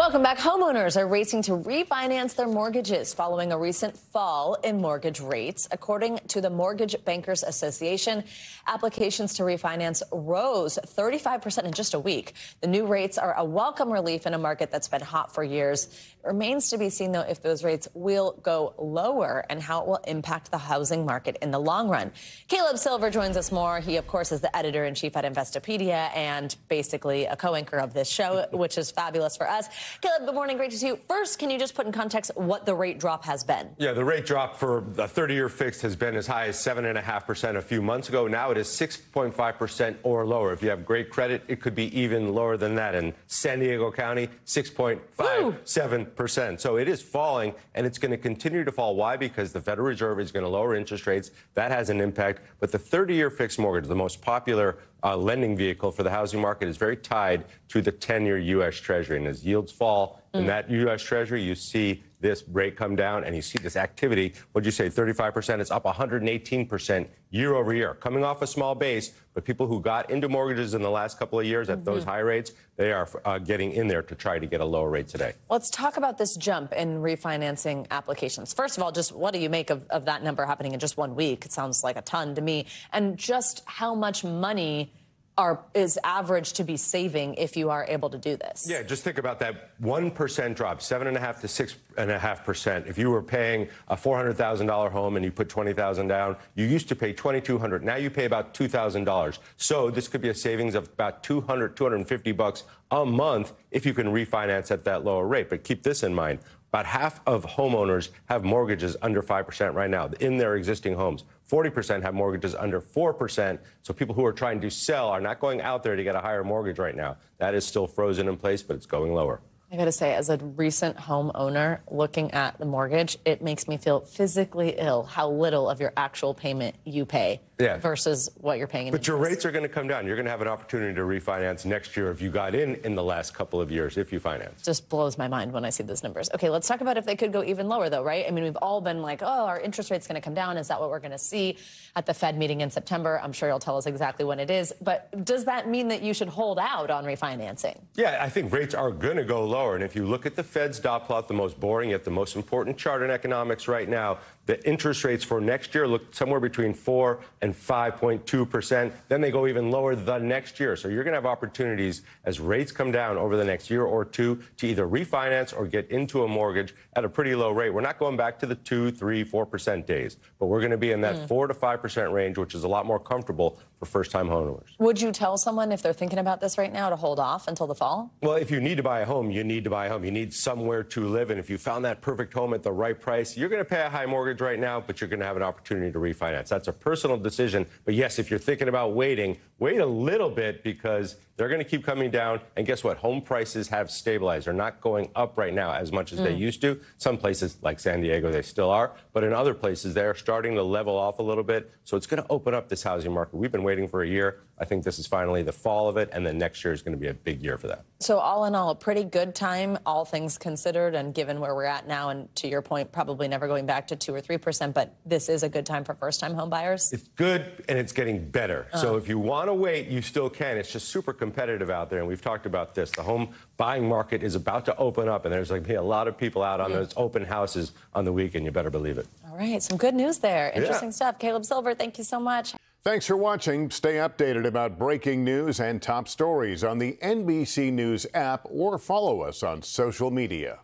Welcome back. Homeowners are racing to refinance their mortgages following a recent fall in mortgage rates. According to the Mortgage Bankers Association, applications to refinance rose 35% in just a week. The new rates are a welcome relief in a market that's been hot for years. It remains to be seen, though, if those rates will go lower and how it will impact the housing market in the long run. Caleb Silver joins us more. He, of course, is the editor-in-chief at Investopedia and basically a co-anchor of this show, which is fabulous for us. Caleb, good morning. Great to see you. First, can you just put in context what the rate drop has been? Yeah, the rate drop for the 30-year fixed has been as high as 7.5% a few months ago. Now it is 6.5% or lower. If you have great credit, it could be even lower than that. In San Diego County, 6.57%. So it is falling, and it's going to continue to fall. Why? Because the Federal Reserve is going to lower interest rates. That has an impact. But the 30-year fixed mortgage, the most popular lending vehicle for the housing market, is very tied to the 10-year U.S. Treasury. And as yields fall in that U.S. Treasury, you see this rate come down and you see this activity. What'd you say, 35%? It's up 118% year over year, coming off a small base. But people who got into mortgages in the last couple of years at those high rates, they are getting in there to try to get a lower rate today. Let's talk about this jump in refinancing applications. First of all, just what do you make of that number happening in just 1 week? It sounds like a ton to me. And just how much money is average to be saving if you are able to do this? Yeah, just think about that 1% drop, 7.5% to 6.5%. If you were paying a $400,000 home and you put $20,000 down, you used to pay $2,200. Now you pay about $2,000. So this could be a savings of about $250 a month if you can refinance at that lower rate. But keep this in mind. About half of homeowners have mortgages under 5% right now in their existing homes. 40% have mortgages under 4%. So people who are trying to sell are not going out there to get a higher mortgage right now. That is still frozen in place, but it's going lower. I got to say, as a recent homeowner looking at the mortgage, it makes me feel physically ill how little of your actual payment you pay versus what you're paying in interest. But your rates are going to come down. You're going to have an opportunity to refinance next year if you got in the last couple of years, if you finance. Just blows my mind when I see those numbers. Okay, let's talk about if they could go even lower, though, right? I mean, we've all been like, oh, our interest rate's going to come down. Is that what we're going to see at the Fed meeting in September? I'm sure you'll tell us exactly when it is. But does that mean that you should hold out on refinancing? Yeah, I think rates are going to go lower. And if you look at the Fed's dot plot, the most boring yet the most important chart in economics right now, the interest rates for next year look somewhere between 4 and 5.2%. Then they go even lower the next year. So you're going to have opportunities as rates come down over the next year or two to either refinance or get into a mortgage at a pretty low rate. We're not going back to the 2, 3, 4% days, but we're going to be in that 4 to 5% range, which is a lot more comfortable for first-time homeowners. Would you tell someone if they're thinking about this right now to hold off until the fall? Well, if you need to buy a home, you need to buy a home. You need somewhere to live. And if you found that perfect home at the right price, you're going to pay a high mortgage right now, but you're going to have an opportunity to refinance. That's a personal decision. But yes, if you're thinking about waiting, wait a little bit because they're going to keep coming down. And guess what? Home prices have stabilized. They're not going up right now as much as they used to. Some places like San Diego, they still are. But in other places, they're starting to level off a little bit. So it's going to open up this housing market. We've been waiting for a year. I think this is finally the fall of it. And then next year is going to be a big year for that. So all in all, a pretty good time, all things considered, and given where we're at now, and to your point, probably never going back to 2 or 3%, but this is a good time for first-time home buyers? It's good, and it's getting better. So if you want to wait, you still can. It's just super competitive out there, and we've talked about this. The home buying market is about to open up, and there's going to be a lot of people out on those open houses on the weekend. You better believe it. All right, some good news there. Interesting stuff. Caleb Silver, thank you so much. Thanks for watching. Stay updated about breaking news and top stories on the NBC News app or follow us on social media.